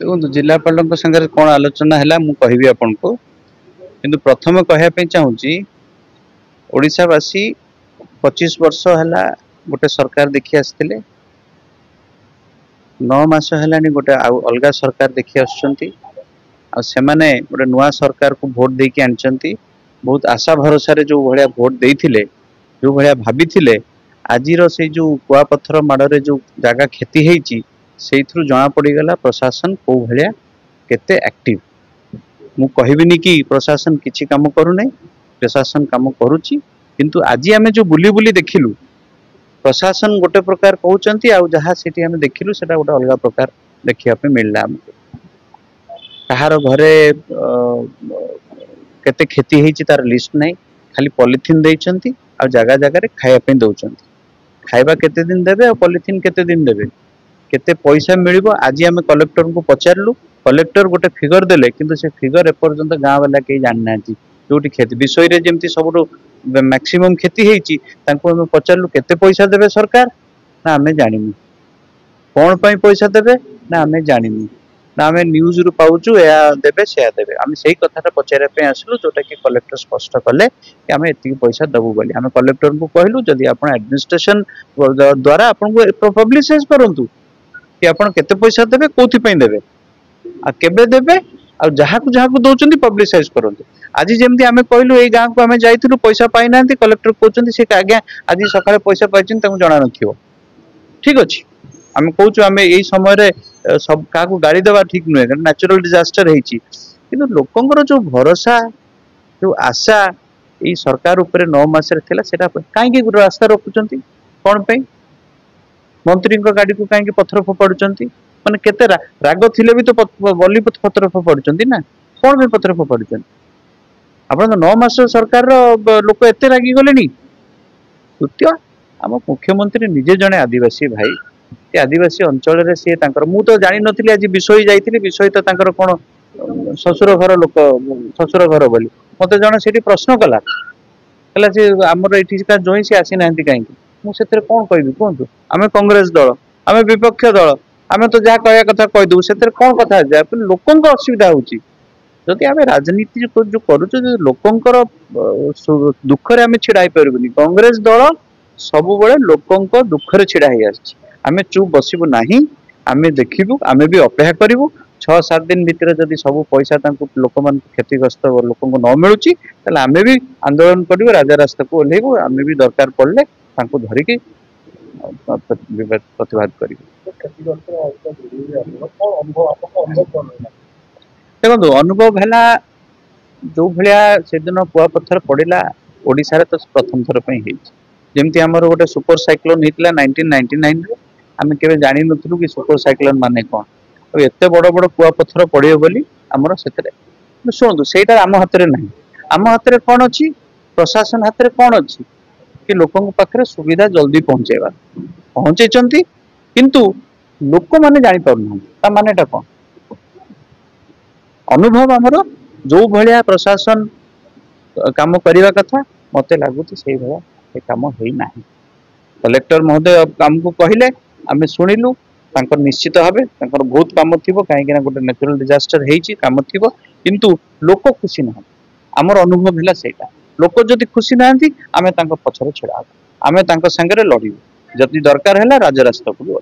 देखो जिलापाल संगे कौन आलोचना है मुझे आपन को किंतु प्रथम कहवाई चाहूँगी ओडिशावासी 25 वर्ष है गोटे सरकार देखी आसते 9 मास है गोटे अलग सरकार देखी आसने गोटे नुआ सरकार को भोट देकी आनी बहुत आशा भरोसा जो भाया भोट देते जो भाया भाभी आज से जो कुआपथर माड़े जो जगह क्षति होती से जना पड़गला प्रशासन कौ भाया केते एक्टिव मु कहबिनी कि प्रशासन किसी काम करूना प्रशासन काम करुच्ची किंतु आज आम जो बुली बुली देखिलु प्रशासन गोटे प्रकार कहते जहाँ से देखिलु से गोटे अलग प्रकार देखापी मिलला आमको कहार घरे केते क्षति होती तार लिस्ट नहीं खाली पॉलिथिन देइचंती आ जगह जगह खायापी दौरान खाइबा केते दिन देबे और पॉलिथिन केते दिन देबे केते पैसा मिलिबो आज आम कलेक्टर को पचारू कलेक्टर गोटे फिगर देले किंतु से फिगर एपर्यंत गाँव वाला कहीं जाना जो क्षति विषय रे जमती सब मैक्सिमम क्षति होती पचारू केते पैसा देबे सरकार ना आम जानिनु कौन पाई पैसा देबे ना आम जानिनु ना आम न्यूज रु पाउचु या देबे से देबे आम से कथा पचारे आसलु जोटा कि कलेक्टर स्पष्ट कले कि आम एति पैसा दबु बोली आम कलेक्टर को कहलु जदि आपण एडमिनिस्ट्रेशन द्वारा आपन को पब्लिसाइज करंतु कि आपण केते पैसा देबे कोथि पई देबे आ केबे देबे आ जहाँ को दौरान पब्लिसाइज करंतु आज जमती आम कहलु ये गाँव को आम जाइलु पैसा पाई ना कलेक्टर कहते से आज्ञा आज सकाଳେ पैसा पाई जना न ठीक अच्छे आम कहूँ आम यही समय सब क्या गाड़ी देवा ठीक नुहे नेचुरल डिजास्टर होती कि लोकंर जो भरोसा जो आशा ये सरकार उपर 9 मास कहीं रास्ता रखुंट कौन पे मंत्री गाड़ी को कहीं पत्थर फोपाड़ुंट मैंने केते राग थिले भी तो बली पत्थर फोपाड़ुंट ना कौन भी पत्थर फोपाड़ुंट आप 9 मास सरकार लोक एत रागी गले द्वितीय आम मुख्यमंत्री निजे जड़े आदिवासी भाई आदिवासी अंचल सी मु तो जानी नी आज विषय जाइए विषय तो कौन शशुर घर लोक शशुर घर बोली मत जड़े से प्रश्न कला आमर ये जोई सी आसी ना कहीं मुझे कौन कहि कहतु आम कांग्रेस दल आम विपक्ष दल आम तो जहाँ कह कथा कहीदू से कौन कथा जाए लोकों असुविधा होची जदि आम राजनीति जो करुच लोकंर दुखरे आम छिड़ा पारबुनि कांग्रेस दल सब बड़े लोकों दुखरे छिड़ा आम चुप बसबू ना आम देखू आम भी अपेक्षा करूँ 6-7 दिन भितर जदि सब पैसा लोक मान क्षतिग्रस्त लोक न मिलूँ आम भी आंदोलन करूँ राजा रास्ता को ओह्लैबू आम भी दरकार पड़े धरिकी प्रतिवाद कर देखो अनुभव है जो भाया से दिन कुआपथर पड़ा ओडिशा तो प्रथम थर जमती आमर गोटे सुपर साइक्लोन होता 1999 आम के जानी नु कि सुपर साइक्लोन माने कौन और एत बड़ बड़ कुआपथर पड़े बोली आमर से शुणु से आम हाथ में ना आम हाथ में कौन अच्छी प्रशासन हाथ में कौन अच्छी कि लोकों पाखे सुविधा जल्दी पहुँचेवा पहुँचे किंतु लोक मैंने जापर मानेटा कौन अनुभव आमर जो भाया प्रशासन काम करने कथा मत लगुच से भाया कम होना कलेक्टर महोदय आमको कहले आम शुणिलु निश्चित भाव बहुत कम थी कहीं गोटे नेचुरल डिजास्टर होम थी किंतु लोक खुशी ना आमर अनुभव है से लोक जदि खुशी ना आम पछरे छिड़ा आम सांगे लड़ू जदि दरकार है राजरास्ता को भी